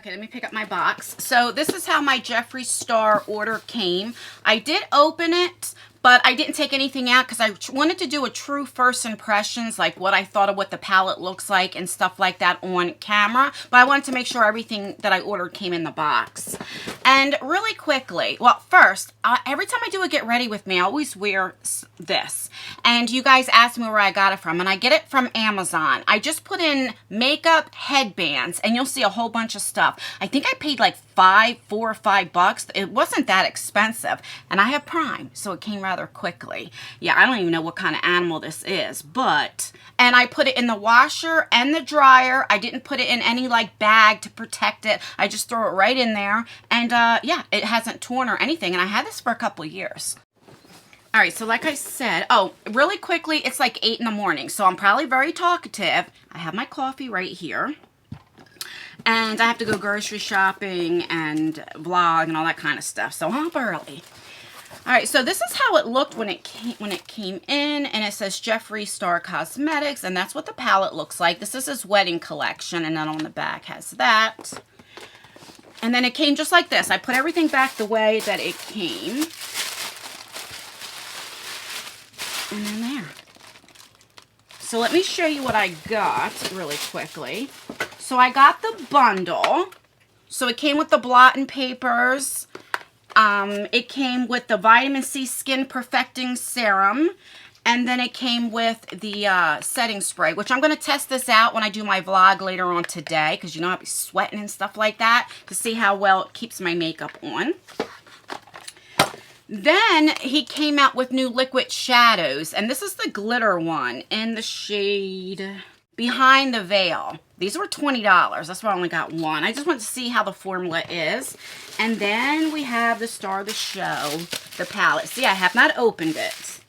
Okay, let me pick up my box. So this is how my Jeffree Star order came. I did open it, but I didn't take anything out because I wanted to do a true first impressions, like what I thought of what the palette looks like and stuff like that on camera. But I wanted to make sure everything that I ordered came in the box. And really quickly, well, first, every time I do a get ready with me, I always wear this. And you guys asked me where I got it from, and I get it from Amazon. I just put in makeup headbands, and you'll see a whole bunch of stuff. I think I paid like $4 or $5. It wasn't that expensive, and I have Prime, so it came rather quickly. Yeah, I don't even know what kind of animal this is, but, and I put it in the washer and the dryer. I didn't put it in any like bag to protect it. I just throw it right in there, and yeah, it hasn't torn or anything, and I had this for a couple of years. All right, so like I said, oh, really quickly, it's like 8 in the morning, so I'm probably very talkative. I have my coffee right here, and I have to go grocery shopping and vlog and all that kind of stuff, so I'm up early. All right, so this is how it looked when it came in, and it says Jeffree Star Cosmetics, and that's what the palette looks like. This is his wedding collection, and then on the back has that. And then it came just like this. I put everything back the way that it came. And then there. So let me show you what I got really quickly. So I got the bundle. So it came with the blotting papers. It came with the vitamin C skin perfecting serum. And then it came with the setting spray, which I'm going to test this out when I do my vlog later on today. Because you know I'll be sweating and stuff like that to see how well it keeps my makeup on. Then he came out with new liquid shadows, and this is the glitter one in the shade Behind the Veil. These were $20. That's why I only got one. I just wanted to see how the formula is. And then we have the star of the show, the palette. See, I have not opened it.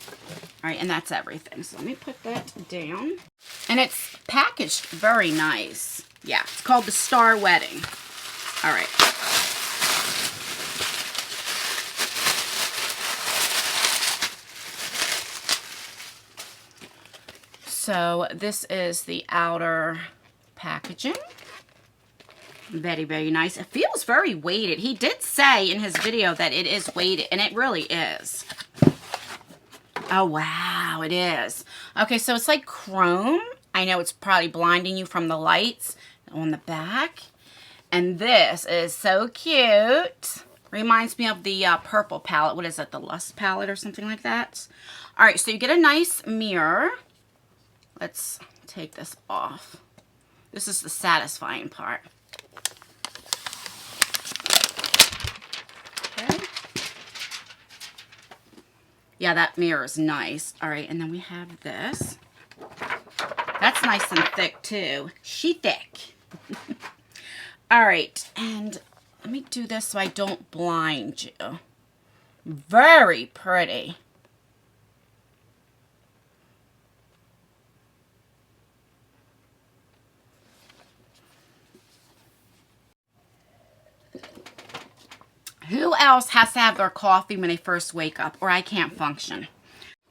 All right, and that's everything. So let me put that down. And it's packaged very nice. Yeah, it's called the Star Wedding. All right. So this is the outer packaging. Very, very nice. It feels very weighted. He did say in his video that it is weighted, and it really is. Oh, wow, it is. Okay, so it's like chrome. I know it's probably blinding you from the lights on the back. And this is so cute. Reminds me of the purple palette. What is that, the Lust palette or something like that? All right, so you get a nice mirror. Let's take this off. This is the satisfying part. Okay. Yeah, that mirror is nice. All right, and then we have this. That's nice and thick too. She thick. All right, and let me do this so I don't blind you. Very pretty. Who else has to have their coffee when they first wake up, or I can't function?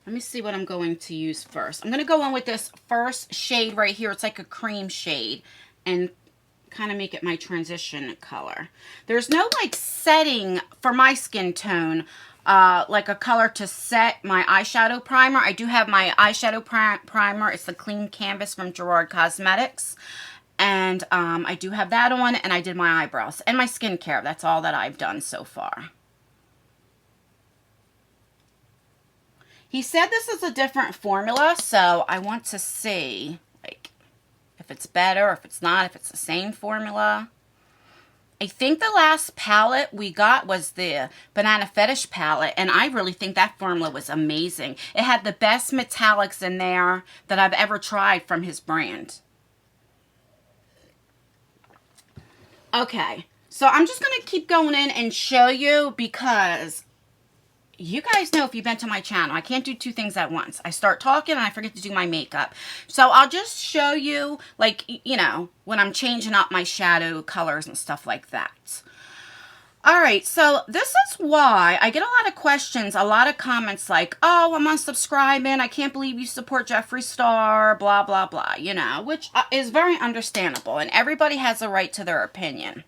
Let me see what I'm going to use first. I'm going to go in with this first shade right here. It's like a cream shade, and kind of make it my transition color. There's no like setting for my skin tone, like a color to set my eyeshadow primer. I do have my eyeshadow primer. It's the Clean Canvas from Gerard Cosmetics. And I do have that on, and I did my eyebrows and my skincare. That's all that I've done so far. He said this is a different formula, so I want to see like if it's better, if it's not, if it's the same formula. I think the last palette we got was the Banana Fetish palette, and I really think that formula was amazing. It had the best metallics in there that I've ever tried from his brand. Okay, so I'm just going to keep going in and show you because you guys know if you've been to my channel, I can't do two things at once. I start talking and I forget to do my makeup. So I'll just show you, like, you know, when I'm changing up my shadow colors and stuff like that. Alright, so this is why I get a lot of questions, a lot of comments like, oh, I'm unsubscribing, I can't believe you support Jeffree Star, blah, blah, blah, you know, which is very understandable, and everybody has a right to their opinion.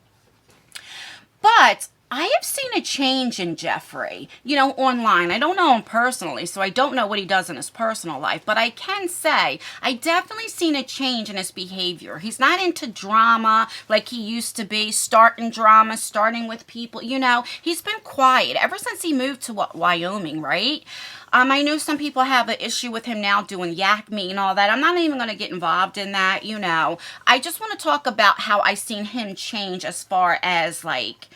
But I have seen a change in Jeffree, you know, online. I don't know him personally, so I don't know what he does in his personal life. But I can say I definitely seen a change in his behavior. He's not into drama like he used to be, starting drama, starting with people. You know, he's been quiet ever since he moved to Wyoming, right? I know some people have an issue with him now doing yak meat and all that. I'm not even going to get involved in that, you know. I just want to talk about how I seen him change as far as, like,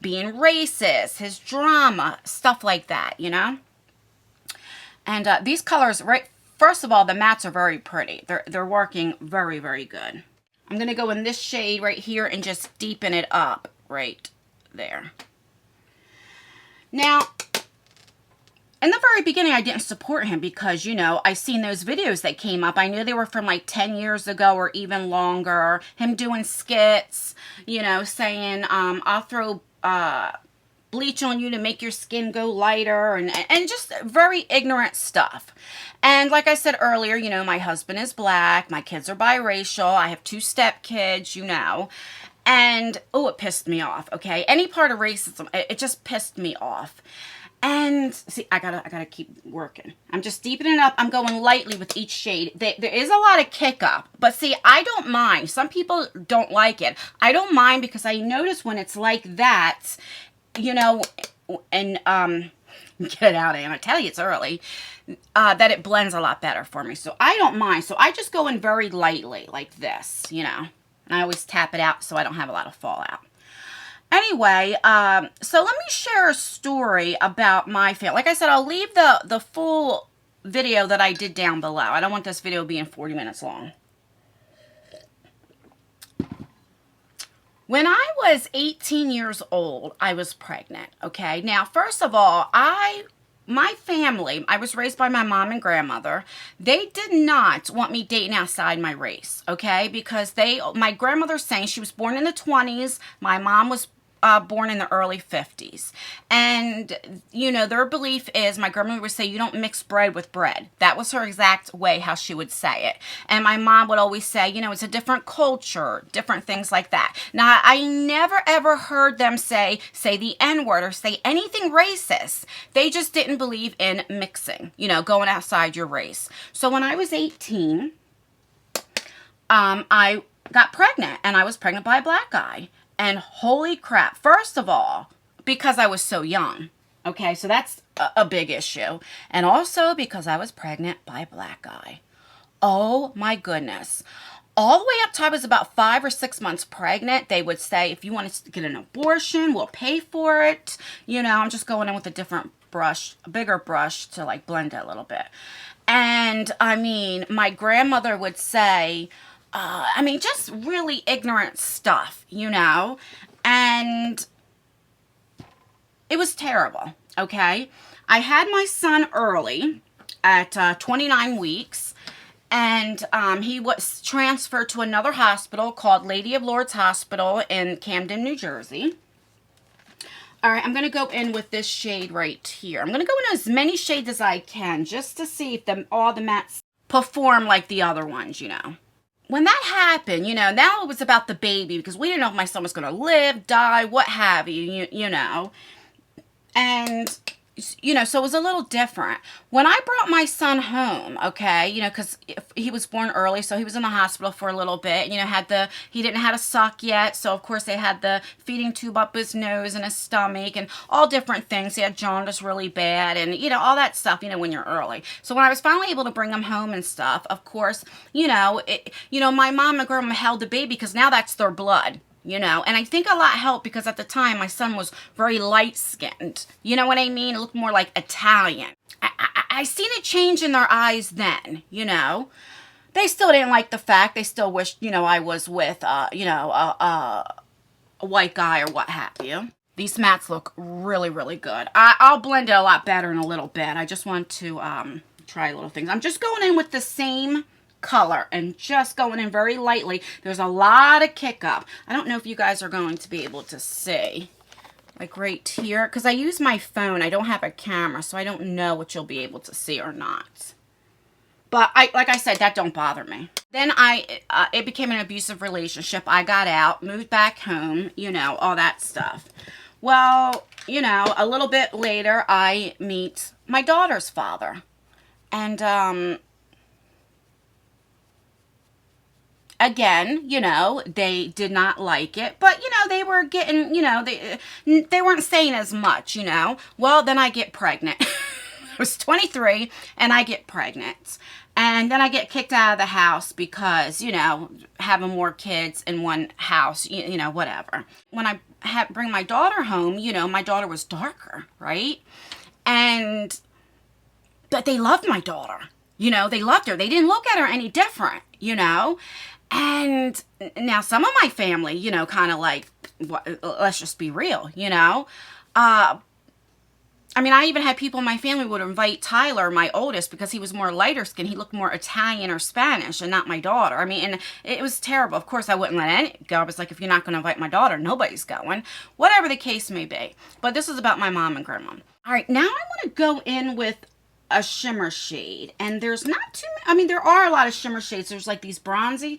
being racist, his drama, stuff like that, you know. And these colors, right, first of all, the mattes are very pretty. They're working very, very good. I'm going to go in this shade right here and just deepen it up right there. Now, in the very beginning, I didn't support him because, you know, I seen those videos that came up. I knew they were from like 10 years ago or even longer. Him doing skits, you know, saying, I'll throw bleach on you to make your skin go lighter, and just very ignorant stuff. And like I said earlier, you know, my husband is black, my kids are biracial, I have 2 stepkids, you know, and oh, it pissed me off. Okay, any part of racism, it just pissed me off. And see, I gotta keep working. I'm just deepening it up. I'm going lightly with each shade. There is a lot of kick up, but see, I don't mind. Some people don't like it. I don't mind because I notice when it's like that, you know, and get it out, Anne. I tell you, it's early. That it blends a lot better for me. So I don't mind. So I just go in very lightly like this, you know. And I always tap it out so I don't have a lot of fallout. Anyway, so let me share a story about my family. Like I said, I'll leave the full video that I did down below. I don't want this video being 40 minutes long. When I was 18 years old, I was pregnant, okay? Now, first of all, my family, I was raised by my mom and grandmother. They did not want me dating outside my race, okay? Because my grandmother's saying she was born in the 20s. My mom was born in the early 50s. And, you know, their belief is, my grandmother would say, you don't mix bread with bread. That was her exact way how she would say it. And my mom would always say, you know, it's a different culture, different things like that. Now, I never ever heard them say the N-word or say anything racist. They just didn't believe in mixing, you know, going outside your race. So when I was 18, I got pregnant, and I was pregnant by a black guy. And holy crap, first of all, because I was so young, okay, so that's a big issue. And also because I was pregnant by a black guy. Oh my goodness. All the way up to I was about 5 or 6 months pregnant, they would say, if you want to get an abortion, we'll pay for it. You know, I'm just going in with a different brush, a bigger brush to like blend it a little bit. And I mean, my grandmother would say, I mean, just really ignorant stuff, you know, and it was terrible, okay? I had my son early at 29 weeks, and he was transferred to another hospital called Lady of Lourdes Hospital in Camden, New Jersey. All right, I'm going to go in with this shade right here. I'm going to go in as many shades as I can just to see if all the mattes perform like the other ones, you know. When that happened, you know, now it was about the baby because we didn't know if my son was going to live, die, what have you, you know. And, you know, so it was a little different. When I brought my son home, okay, you know, because he was born early, so he was in the hospital for a little bit. You know, he didn't have a suck yet, so of course they had the feeding tube up his nose and his stomach and all different things. He had jaundice really bad and, you know, all that stuff, you know, when you're early. So when I was finally able to bring him home and stuff, of course, you know, my mom and grandma held the baby because now that's their blood. You know, and I think a lot helped because at the time my son was very light-skinned. You know what I mean? It looked more like Italian. I seen a change in their eyes then, you know. They still didn't like the fact. They still wished, you know, I was with, you know, a white guy or what have you. These mattes look really, really good. I'll blend it a lot better in a little bit. I just want to try little things. I'm just going in with the same color and just going in very lightly. There's a lot of kick up. I don't know if you guys are going to be able to see, like right here, because I use my phone. I don't have a camera, so I don't know what you'll be able to see or not. But like I said, that don't bother me. Then it became an abusive relationship. I got out, moved back home, you know, all that stuff. Well, you know, a little bit later, I meet my daughter's father. And, again, you know, they did not like it, but, you know, they were getting, you know, they weren't saying as much, you know. Well, then I get pregnant. I was 23 and I get pregnant. And then I get kicked out of the house because, you know, having more kids in one house, you know, whatever. When I bring my daughter home, you know, my daughter was darker, right? But they loved my daughter. You know, they loved her. They didn't look at her any different, you know. And now some of my family, you know, kind of like, let's just be real, you know. I mean, I even had people in my family would invite Tyler, my oldest, because he was more lighter skin. He looked more Italian or Spanish and not my daughter. I mean, and it was terrible. Of course, I wouldn't let any go. I was like, if you're not going to invite my daughter, nobody's going. Whatever the case may be. But this is about my mom and grandma. All right, now I want to go in with a shimmer shade. And there's not too many. I mean, there are a lot of shimmer shades. There's like these bronze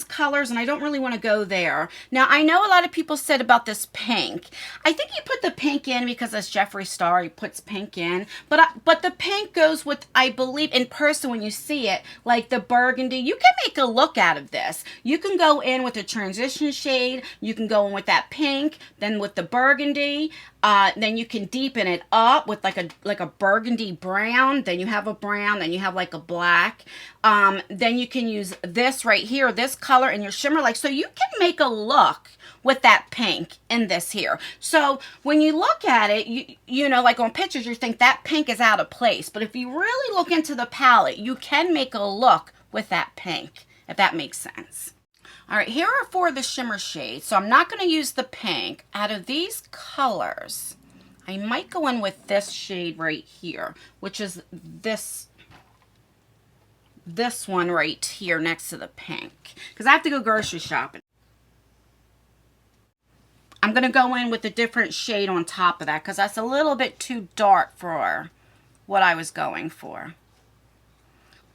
colors, and I don't really want to go there. Now, I know a lot of people said about this pink. I think you put the pink in because as Jeffree Star, he puts pink in. But the pink goes with, I believe, in person when you see it, like the burgundy. You can make a look out of this. You can go in with a transition shade. You can go in with that pink, then with the burgundy. Then you can deepen it up with like a burgundy brown. Then you have a brown. Then you have like a black. Then you can use this right here, this color in your shimmer. Like, so you can make a look with that pink in this here. So when you look at it, you know, like on pictures, you think that pink is out of place. But if you really look into the palette, you can make a look with that pink, if that makes sense. All right, here are 4 of the shimmer shades. So I'm not going to use the pink. Out of these colors, I might go in with this shade right here, which is this one right here next to the pink, because I have to go grocery shopping. I'm going to go in with a different shade on top of that because that's a little bit too dark for what I was going for.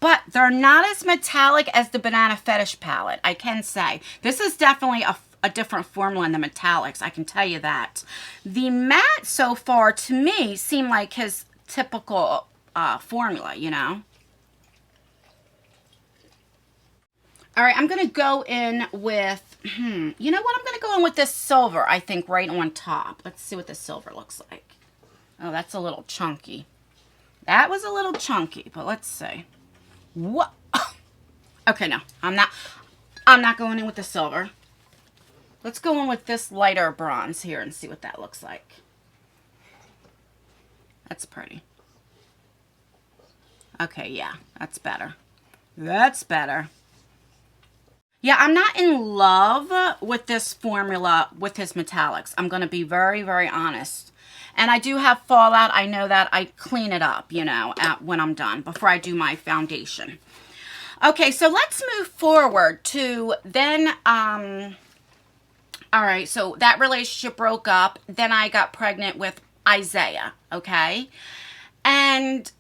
But they're not as metallic as the Banana Fetish palette, I can say. This is definitely a different formula in the metallics, I can tell you that. The matte so far, to me, seemed like his typical formula, you know. All right, I'm going to go in with, you know what? I'm going to go in with this silver, I think, right on top. Let's see what the silver looks like. Oh, that's a little chunky. That was a little chunky, but let's see. What? Okay, no, I'm not going in with the silver. Let's go in with this lighter bronze here and see what that looks like. That's pretty. Okay, yeah, that's better. That's better. Yeah, I'm not in love with this formula with his metallics. I'm going to be very, very honest. And I do have fallout. I know that. I clean it up, you know, when I'm done, before I do my foundation. Okay, so let's move forward to then, all right, so that relationship broke up. Then I got pregnant with Isaiah, okay? And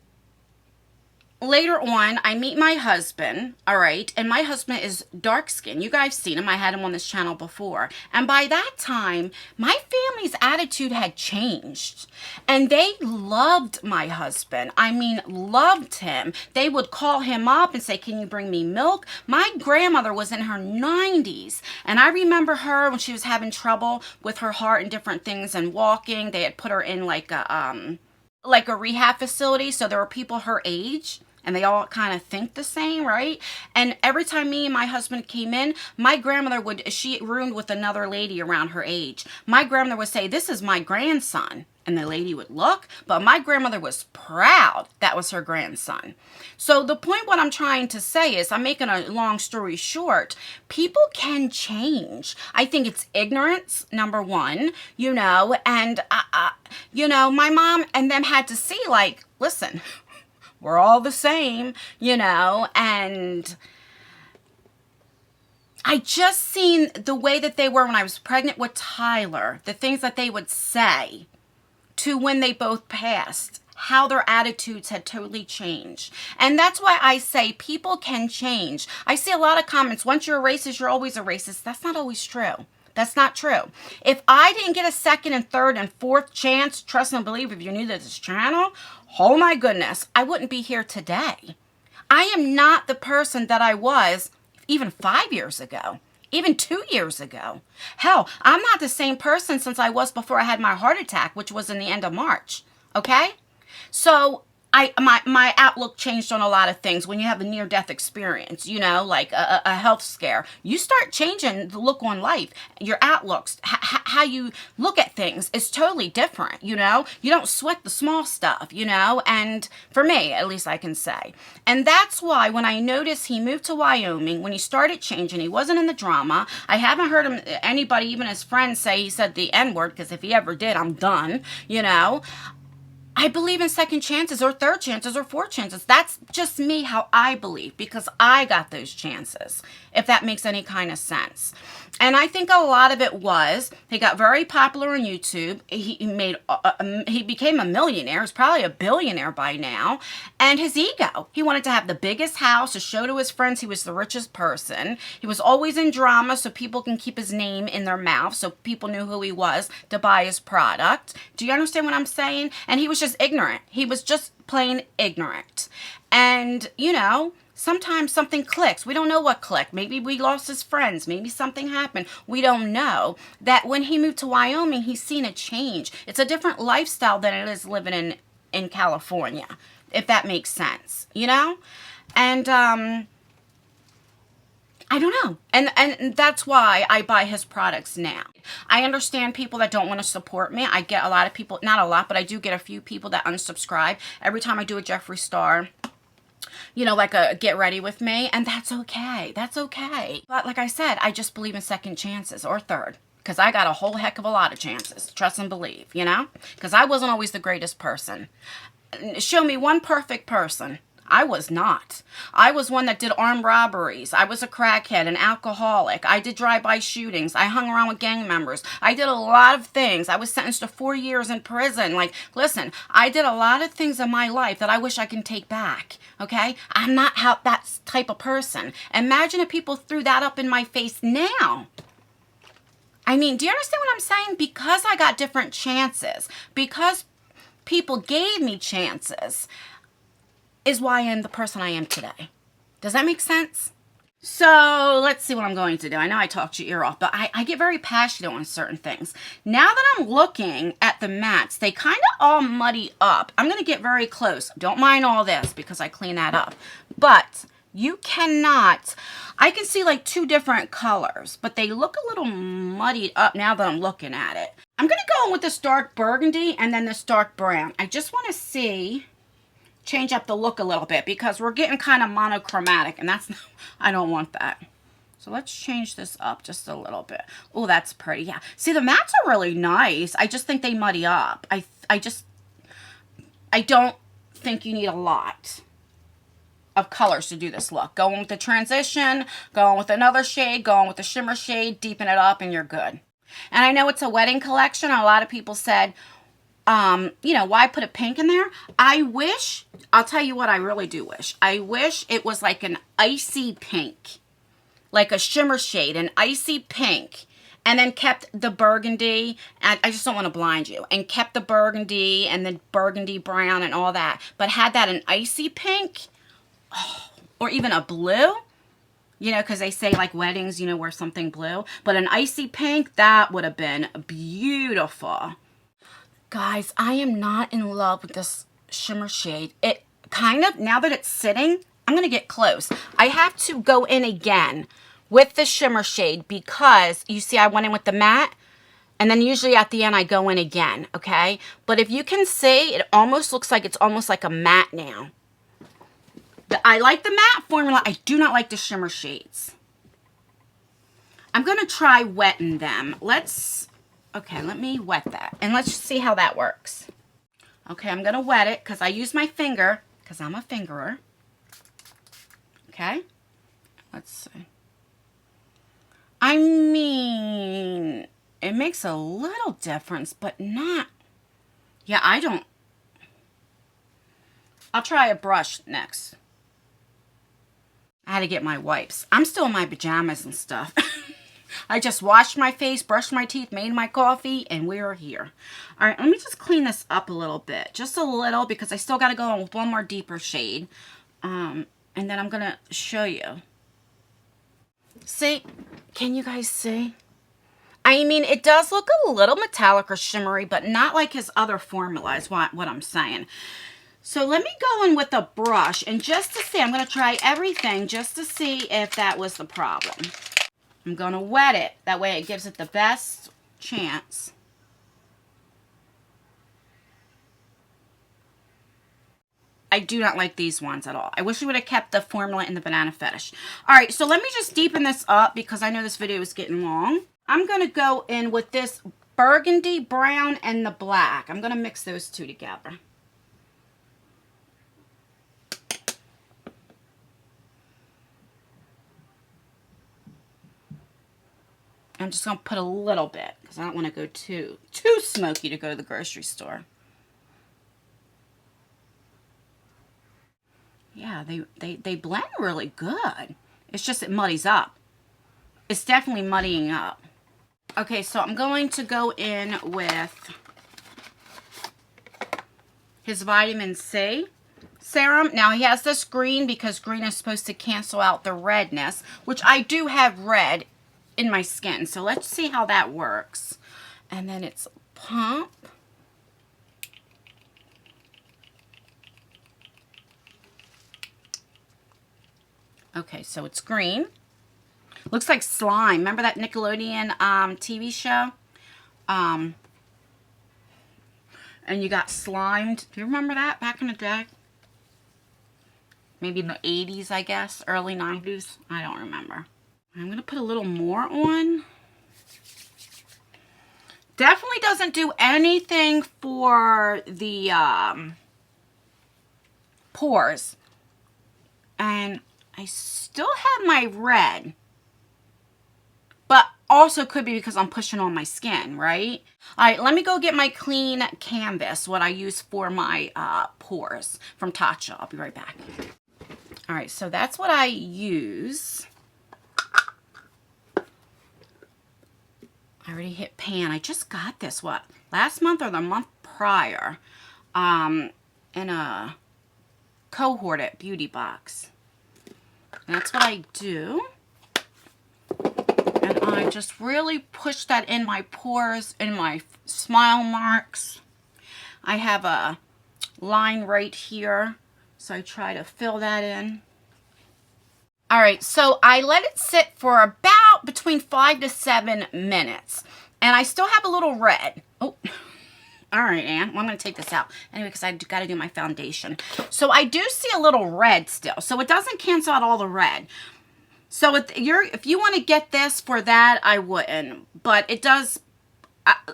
later on, I meet my husband, all right? And my husband is dark skinned. You guys seen him. I had him on this channel before. And by that time, my family's attitude had changed. And they loved my husband. I mean, loved him. They would call him up and say, can you bring me milk? My grandmother was in her 90s. And I remember her when she was having trouble with her heart and different things and walking. They had put her in like a rehab facility. So there were people her age. And they all kind of think the same, right? And every time me and my husband came in, my grandmother she roomed with another lady around her age. My grandmother would say, this is my grandson. And the lady would look, but my grandmother was proud that was her grandson. So the point what I'm trying to say is, I'm making a long story short, people can change. I think it's ignorance, number one, you know, and, you know, my mom and them had to see, like, listen, we're all the same, you know, and I just seen the way that they were when I was pregnant with Tyler, the things that they would say to when they both passed, how their attitudes had totally changed. And that's why I say people can change. I see a lot of comments, once you're a racist, you're always a racist. That's not always true. That's not true. If I didn't get a second and third and fourth chance, trust and believe, if you're new to this channel, oh my goodness, I wouldn't be here today. I am not the person that I was even 5 years ago, even 2 years ago. Hell, I'm not the same person since I was before I had my heart attack, which was in the end of March. Okay? So my outlook changed on a lot of things when you have a near-death experience, you know, like a health scare. You start changing the look on life. Your outlooks, how you look at things is totally different, you know. You don't sweat the small stuff, you know, and for me, at least I can say. And that's why when I noticed he moved to Wyoming, when he started changing, he wasn't in the drama. I haven't heard him, anybody, even his friends, say he said the N-word, because if he ever did, I'm done, you know. I believe in second chances or third chances or fourth chances. That's just me, how I believe, because I got those chances, if that makes any kind of sense. And I think a lot of it was, he got very popular on YouTube. He became a millionaire. He's probably a billionaire by now. And his ego. He wanted to have the biggest house to show to his friends he was the richest person. He was always in drama so people can keep his name in their mouth, so people knew who he was to buy his product. Do you understand what I'm saying? And he was just ignorant. He was just plain ignorant. And, you know, sometimes something clicks. We don't know what clicked. Maybe we lost his friends. Maybe something happened. We don't know. That when he moved to Wyoming, he's seen a change. It's a different lifestyle than it is living in California, if that makes sense, you know? And, I don't know. And that's why I buy his products now. I understand people that don't want to support me. I get a lot of people, not a lot, but I do get a few people that unsubscribe every time I do a Jeffree Star, you know, like a get ready with me. And that's okay. That's okay. But like I said, I just believe in second chances or third. Because I got a whole heck of a lot of chances. Trust and believe, you know? Because I wasn't always the greatest person. Show me one perfect person. I was not. I was one that did armed robberies. I was a crackhead, an alcoholic. I did drive-by shootings. I hung around with gang members. I did a lot of things. I was sentenced to 4 years in prison. Like, listen, I did a lot of things in my life that I wish I can take back, okay? I'm not that type of person. Imagine if people threw that up in my face now. I mean, do you understand what I'm saying? Because I got different chances, because people gave me chances, is why I am the person I am today. Does that make sense? So let's see what I'm going to do. I know I talked your ear off, but I get very passionate on certain things. Now that I'm looking at the mats, they kind of all muddy up. I'm going to get very close. Don't mind all this because I clean that up. But you cannot, I can see like two different colors, but they look a little muddied up now that I'm looking at it. I'm going to go in with this dark burgundy and then this dark brown. I just want to see, change up the look a little bit because we're getting kind of monochromatic and that's, I don't want that. So let's change this up just a little bit. Oh, that's pretty. Yeah. See, the mats are really nice. I just think they muddy up. I don't think you need a lot of colors to do this look. Going with the transition, going with another shade, going with the shimmer shade, deepen it up, and you're good. And I know it's a wedding collection. A lot of people said, you know, why put a pink in there? I wish, I'll tell you what I really do wish. I wish it was like an icy pink, like a shimmer shade, an icy pink, and then kept the burgundy, and I just don't want to blind you, and kept the burgundy and the burgundy brown and all that, but had that an icy pink, oh, or even a blue, you know, because they say like weddings, you know, wear something blue, but an icy pink, that would have been beautiful. Guys, I am not in love with this shimmer shade. It kind of, now that it's sitting, I'm going to get close. I have to go in again with the shimmer shade because, you see, I went in with the matte, and then usually at the end I go in again, okay? But if you can see, it almost looks like it's almost like a matte now. I like the matte formula. I do not like the shimmer shades. I'm going to try wetting them. Okay, let me wet that. And let's see how that works. Okay, I'm going to wet it because I use my finger because I'm a fingerer. Okay, let's see. I mean, it makes a little difference, but not. Yeah, I don't. I'll try a brush next. I had to get my wipes. I'm still in my pajamas and stuff. I just washed my face, brushed my teeth, made my coffee, and we're here. All right, let me just clean this up a little bit. Just a little, because I still got to go on with one more deeper shade. And then I'm going to show you. See? Can you guys see? I mean, it does look a little metallic or shimmery, but not like his other formula is what I'm saying. So let me go in with a brush, and just to see, I'm going to try everything just to see if that was the problem. I'm going to wet it. That way it gives it the best chance. I do not like these ones at all. I wish we would have kept the formula in the Banana Fetish. All right, so let me just deepen this up because I know this video is getting long. I'm going to go in with this burgundy brown and the black. I'm going to mix those two together. I'm just going to put a little bit because I don't want to go too smoky to go to the grocery store. Yeah, they blend really good. It's just it muddies up. It's definitely muddying up. Okay, so I'm going to go in with his vitamin C serum. Now he has this green because green is supposed to cancel out the redness, which I do have red in my skin. So let's see how that works. And then it's pump. Okay, so it's green. Looks like slime. Remember that Nickelodeon TV show? And you got slimed. Do you remember that back in the day? Maybe in the 80s, I guess. Early 90s. I don't remember. I'm going to put a little more on. Definitely doesn't do anything for the pores. And I still have my red. But also could be because I'm pushing on my skin, right? All right, let me go get my clean canvas, what I use for my pores from Tatcha. I'll be right back. All right, so that's what I use. I already hit pan. I just got this, what, last month or the month prior, in a cohorted beauty box. And that's what I do. And I just really push that in my pores, in my smile marks. I have a line right here, so I try to fill that in. All right, so I let it sit for about between 5 to 7 minutes. And I still have a little red. Oh, all right, Anne. Well, I'm going to take this out. Anyway, because I got to do my foundation. So I do see a little red still. So it doesn't cancel out all the red. So if you want to get this for that, I wouldn't. But it does,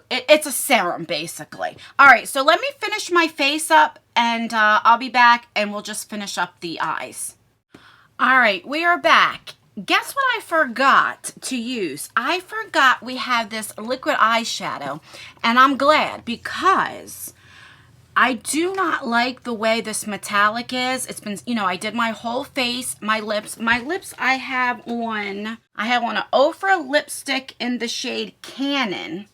it's a serum, basically. All right, so let me finish my face up. And I'll be back, and we'll just finish up the eyes. All right, we are back. Guess what I forgot to use? I forgot we have this liquid eyeshadow, and I'm glad because I do not like the way this metallic is. It's been, you know, I did my whole face, my lips. My lips I have on an Ofra lipstick in the shade Cannon,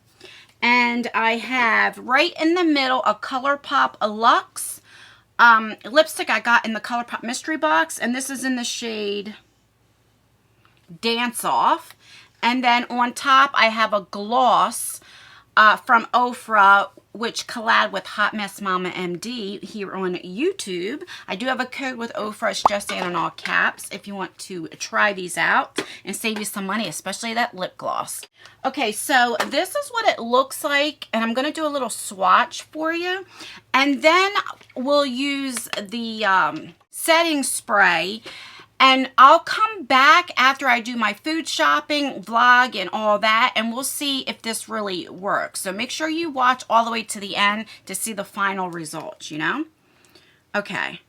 and I have right in the middle a ColourPop Luxe lipstick I got in the ColourPop mystery box, and this is in the shade Dance Off. And then on top I have a gloss from Ofra, which collabed with Hot Mess Mama MD here on YouTube. I do have a code with Ofra, it's justanne in all caps, if you want to try these out and save you some money, especially that lip gloss. Okay, so this is what it looks like, and I'm going to do a little swatch for you. And then we'll use the setting spray. And I'll come back after I do my food shopping vlog and all that, and we'll see if this really works. So make sure you watch all the way to the end to see the final results, you know? Okay.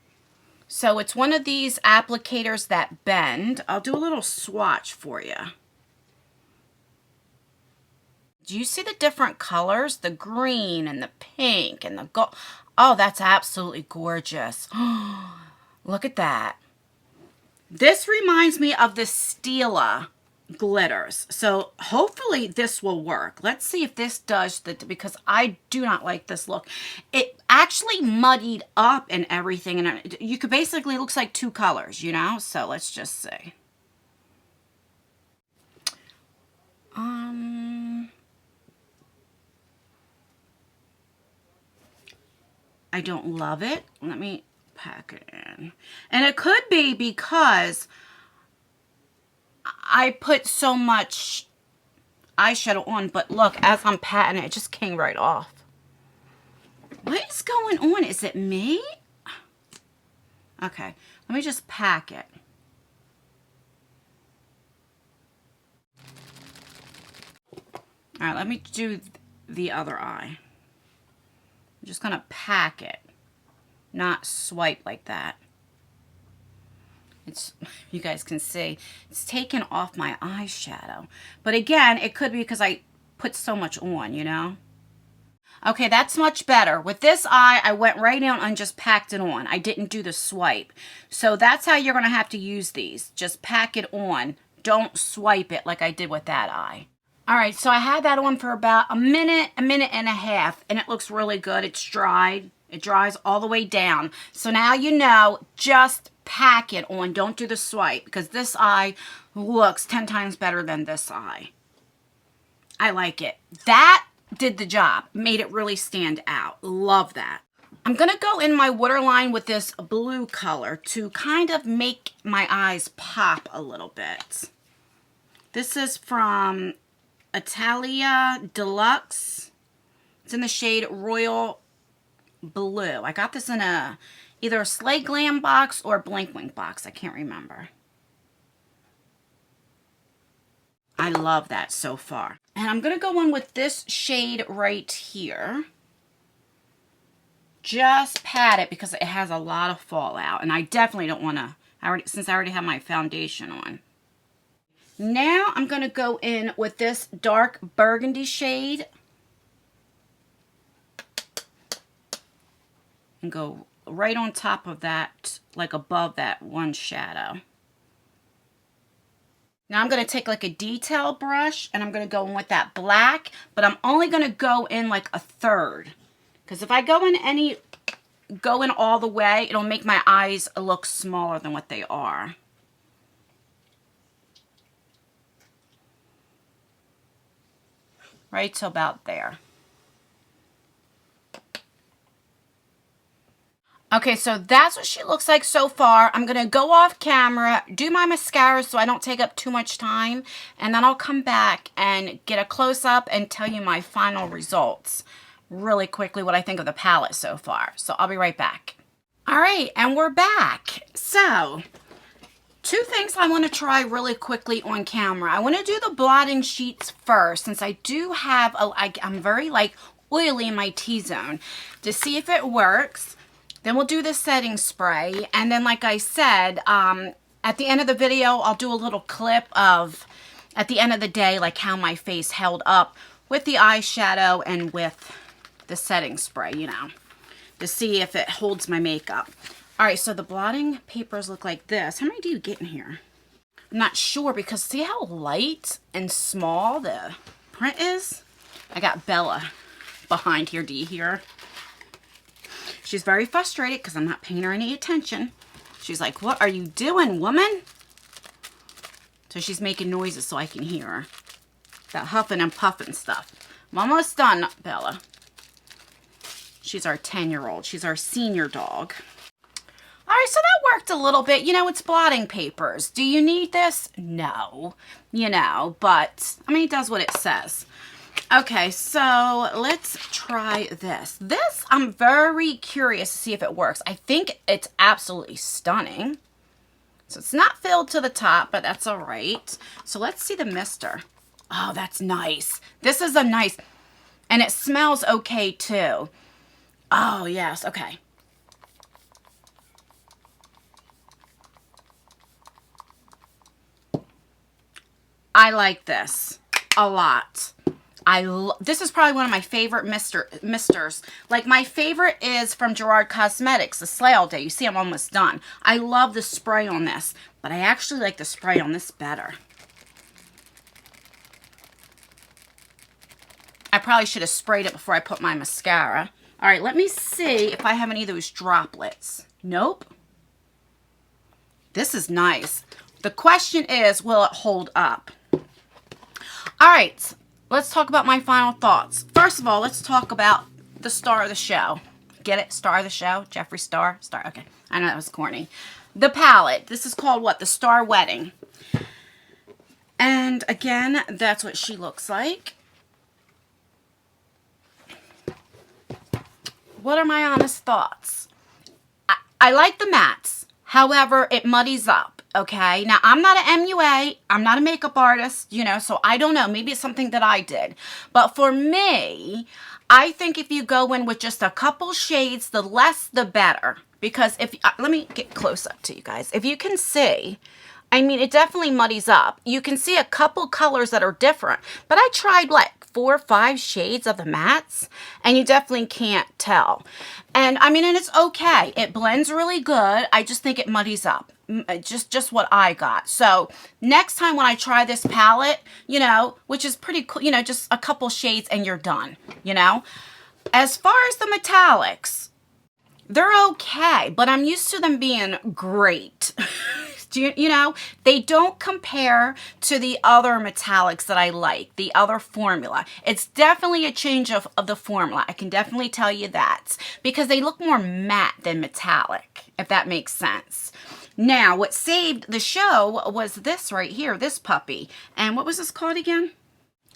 So it's one of these applicators that bend. I'll do a little swatch for you. Do you see the different colors? The green and the pink and the gold. Oh, that's absolutely gorgeous. Look at that. This reminds me of the Stila glitters. So hopefully this will work. Let's see if this does, because I do not like this look. It actually muddied up and everything, and you could basically, it looks like two colors, you know? So let's just see. I don't love it. Let me pack it in. And it could be because I put so much eyeshadow on, but look, as I'm patting it, it just came right off. What is going on? Is it me? Okay, let me just pack it. All right, let me do the other eye. I'm just gonna pack it, not swipe like that. It's, you guys can see, it's taken off my eyeshadow. But again, it could be because I put so much on, you know? Okay, that's much better. With this eye, I went right in and just packed it on. I didn't do the swipe. So that's how you're gonna have to use these. Just pack it on. Don't swipe it like I did with that eye. All right, so I had that on for about a minute and a half, and it looks really good. It's dried. It dries all the way down. So now you know, just pack it on. Don't do the swipe, because this eye looks 10 times better than this eye. I like it. That did the job. Made it really stand out. Love that. I'm going to go in my waterline with this blue color to kind of make my eyes pop a little bit. This is from Italia Deluxe. It's in the shade Royal Blue. I got this in either a Slay Glam box or a Blink Wink box. I can't remember. I love that so far. And I'm going to go in with this shade right here. Just pat it because it has a lot of fallout. And I definitely don't want to, since I already have my foundation on. Now I'm going to go in with this dark burgundy shade and go right on top of that, like above that one shadow. Now I'm going to take like a detail brush and I'm going to go in with that black, but I'm only going to go in like a third, because if I go in all the way, it'll make my eyes look smaller than what they are. Right to about there. Okay, so that's what she looks like so far. I'm going to go off camera, do my mascara so I don't take up too much time, and then I'll come back and get a close-up and tell you my final results really quickly, what I think of the palette so far. So I'll be right back. All right, and we're back. So, two things I want to try really quickly on camera. I want to do the blotting sheets first, since I do have, I'm very like oily in my T-zone, to see if it works. Then we'll do the setting spray. And then, like I said, at the end of the video, I'll do a little clip of, at the end of the day, like how my face held up with the eyeshadow and with the setting spray, you know, to see if it holds my makeup. All right, so the blotting papers look like this. How many do you get in here? I'm not sure, because see how light and small the print is? I got Bella behind here. Do you hear? She's very frustrated because I'm not paying her any attention. She's like, what are you doing, woman? So she's making noises so I can hear her. That huffing and puffing stuff. I'm almost done, Bella. She's our 10-year-old. She's our senior dog. All right, so that worked a little bit. You know, it's blotting papers. Do you need this? No. You know, but, I mean, it does what it says. Okay, so let's try this. This, I'm very curious to see if it works. I think it's absolutely stunning. So it's not filled to the top, but that's all right. So let's see the mister. Oh, that's nice. This is a nice, and it smells okay too. Oh, yes, okay. I like this a lot. This is probably one of my favorite misters. Like, my favorite is from Gerard Cosmetics, the Slay All Day. You see, I'm almost done. I love the spray on this, but I actually like the spray on this better. I probably should have sprayed it before I put my mascara. All right, let me see if I have any of those droplets. Nope. This is nice. The question is, will it hold up? All right, let's talk about my final thoughts. First of all, let's talk about the star of the show. Get it? Star of the show? Jeffree Star? Star. Okay, I know that was corny. The palette. This is called what? The Star Wedding. And again, that's what she looks like. What are my honest thoughts? I like the mattes. However, it muddies up, okay? Now, I'm not an MUA. I'm not a makeup artist, you know, so I don't know. Maybe it's something that I did. But for me, I think if you go in with just a couple shades, the less the better. Because if, let me get close up to you guys. If you can see, I mean, it definitely muddies up. You can see a couple colors that are different. But I tried, like, 4 or 5 shades of the mattes, and you definitely can't tell. And I mean, and it's okay. It blends really good. I just think it muddies up. Just what I got. So next time when I try this palette, you know, which is pretty cool, you know, just a couple shades and you're done, you know. As far as the metallics, they're okay, but I'm used to them being great. You know, they don't compare to the other metallics that I like, the other formula. It's definitely a change of the formula. I can definitely tell you that, because they look more matte than metallic, if that makes sense. Now, what saved the show was this right here, this puppy. And what was this called again?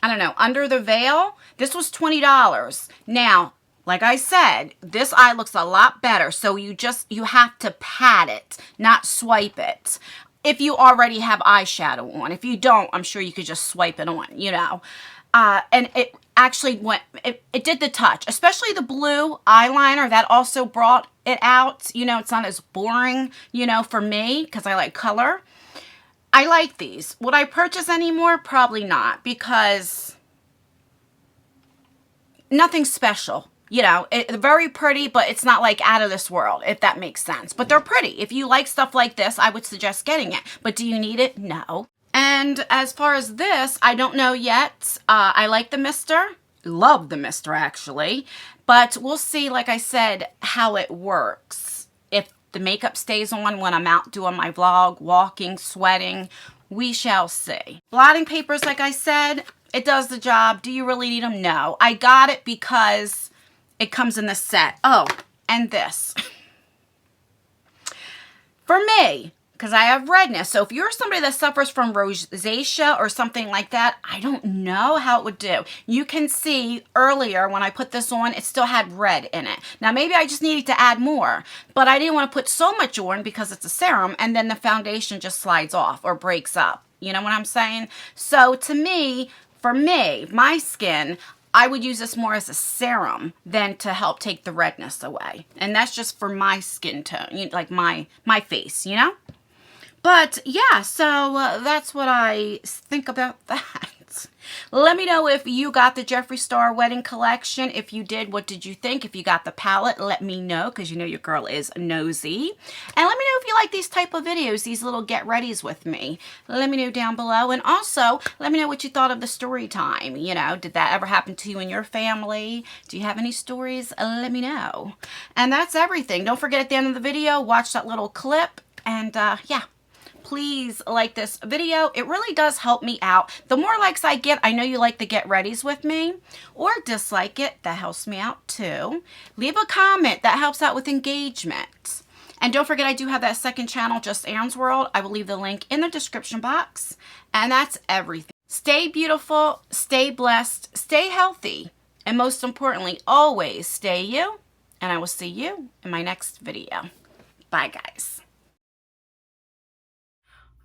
I don't know, Under the Veil. This was $20. Now, like I said, this eye looks a lot better. So you have to pat it, not swipe it. If you already have eyeshadow on. If you don't, I'm sure you could just swipe it on, you know. And it actually it did the touch. Especially the blue eyeliner, that also brought it out. You know, it's not as boring, you know, for me, because I like color. I like these. Would I purchase any more? Probably not, because nothing special. You know, very pretty, but it's not like out of this world, if that makes sense. But they're pretty. If you like stuff like this, I would suggest getting it. But do you need it? No. And as far as this, I don't know yet. I like the mister. Love the mister, actually. But we'll see, like I said, how it works. If the makeup stays on when I'm out doing my vlog, walking, sweating, we shall see. Blotting papers, like I said, it does the job. Do you really need them? No. I got it because it comes in this set. Oh, and this. For me, because I have redness. So if you're somebody that suffers from rosacea or something like that, I don't know how it would do. You can see earlier when I put this on, it still had red in it. Now, maybe I just needed to add more, but I didn't want to put so much on because it's a serum, and then the foundation just slides off or breaks up. You know what I'm saying? So to me, for me, my skin, I would use this more as a serum than to help take the redness away. And that's just for my skin tone, you know, like my face, you know? But yeah, so that's what I think about that. Let me know if you got the Jeffree Star Wedding Collection. If you did, what did you think? If you got the palette, let me know, because you know your girl is nosy. And let me know if you like these type of videos, these little get-readies with me. Let me know down below. And also, let me know what you thought of the story time. You know, did that ever happen to you and your family? Do you have any stories? Let me know. And that's everything. Don't forget, at the end of the video, watch that little clip. And yeah. Please like this video. It really does help me out. The more likes I get, I know you like the get readies with me, or dislike it. That helps me out too. Leave a comment. That helps out with engagement. And don't forget, I do have that second channel, Just Aaron's World. I will leave the link in the description box. And that's everything. Stay beautiful, stay blessed, stay healthy, and most importantly, always stay you. And I will see you in my next video. Bye, guys.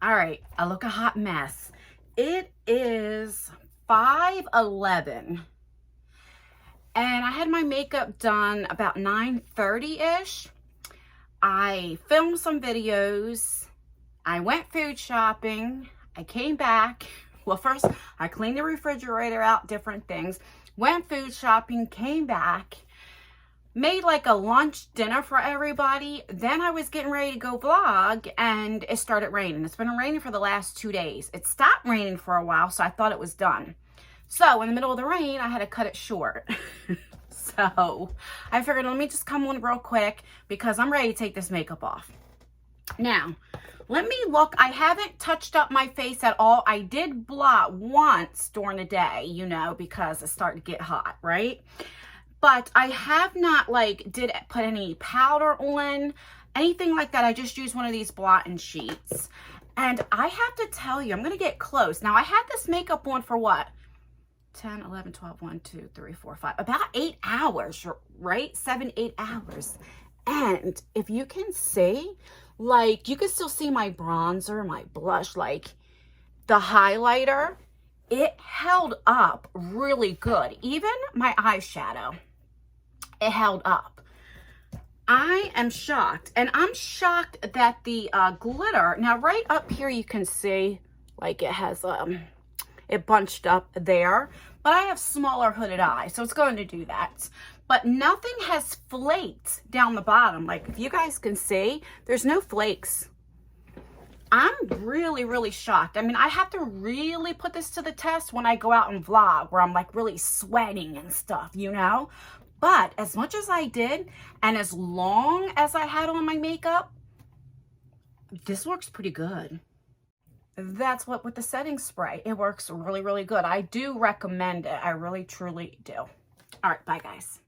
All right, I look a hot mess. It is 5:11, and I had my makeup done about 9:30-ish. I filmed some videos. I went food shopping. I came back, Well, first I cleaned the refrigerator out, different things, went food shopping, came back, made like a lunch dinner for everybody. Then I was getting ready to go vlog and it started raining. It's been raining for the last 2 days. It stopped raining for a while, so I thought it was done. So in the middle of the rain, I had to cut it short. So I figured, let me just come on real quick because I'm ready to take this makeup off. Now, let me look. I haven't touched up my face at all. I did blot once during the day, you know, because it's starting to get hot, right? But I have not did put any powder on, anything like that. I just used one of these blotting sheets. And I have to tell you, I'm going to get close. Now, I had this makeup on for what? 10, 11, 12, 1, 2, 3, 4, 5, about 8 hours, right? 7, 8 hours. And if you can see, like, you can still see my bronzer, my blush, like the highlighter, it held up really good. Even my eyeshadow, it held up. I am shocked. And I'm shocked that the glitter, now right up here you can see, like it has, it bunched up there, but I have smaller hooded eyes, so it's going to do that. But nothing has flaked down the bottom. Like, if you guys can see, there's no flakes. I'm really, really shocked. I mean, I have to really put this to the test when I go out and vlog, where I'm like really sweating and stuff, you know? But as much as I did, and as long as I had on my makeup, this works pretty good. That's what with the setting spray, it works really, really good. I do recommend it. I really, truly do. All right, bye guys.